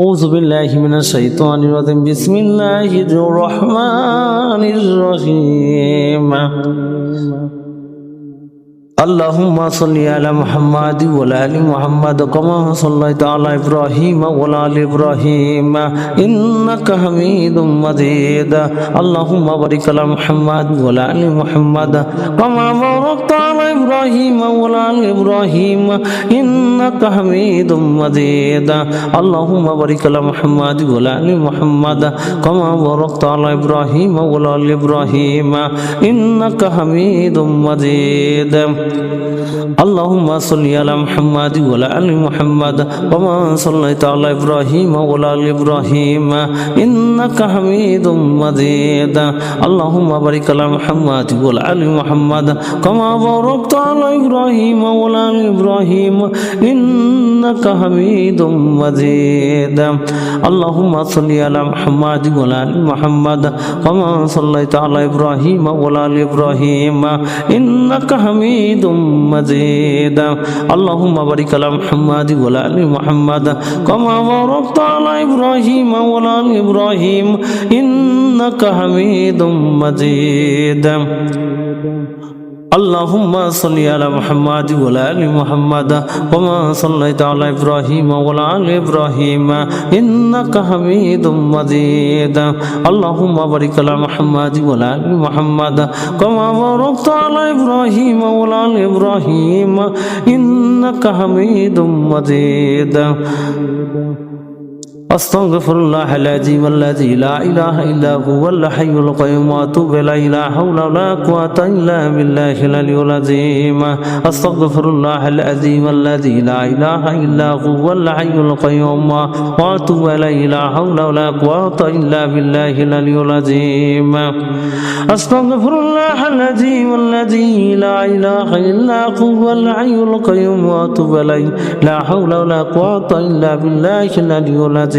أعوذ بالله من الشيطان الرجيم بسم الله الرحمن الرحيم اللهم صل على محمد وعلى آل محمد كما صليت على إبراهيم وعلى آل إبراهيم إنك حميد مجيد اللهم بارك على محمد وعلى آل محمد كما باركت على إبراهيم وعلى آل إبراهيم إنك حميد مجيد اللهم بارك على محمد وعلى آل محمد كما باركت على إبراهيم وعلى آل إبراهيم إنك حميد مجيد اللهم صل على محمد وعلى آل محمد كما صليت على إبراهيم وعلى آل إبراهيم إنك حميد مجيد اللهم بارك على محمد وعلى آل محمد كما باركت على إبراهيم وعلى آل إبراهيم إنك حميد مجيد اللهم صل على محمد وعلى آل محمد كما صليت على إبراهيم وعلى آل إبراهيم إنك حميد مجيد اللهم بارك على محمد وعلى آل محمد كما باركت على إبراهيم وعلى آل إبراهيم إنك حميد مجيد اللهم صل على محمد وعلى آل محمد كما صليت على إبراهيم وعلى آل إبراهيم إنك حميد مجيد اللهم بارك على محمد وعلى آل محمد كما باركت على إبراهيم وعلى آل إبراهيم إنك حميد مجيد أستغفر الله العظيم الذي لا إله إلا هو الحي القيوم وأتوب إليه لا حول ولا قوة إلا بالله العلي العظيم أستغفر الله العظيم الذي لا إله إلا هو الحي القيوم وأتوب إليه لا حول ولا قوة إلا بالله العلي العظيم أستغفر الله العظيم الذي لا إله إلا هو الحي القيوم وأتوب إليه لا حول ولا قوة إلا بالله العلي العظيم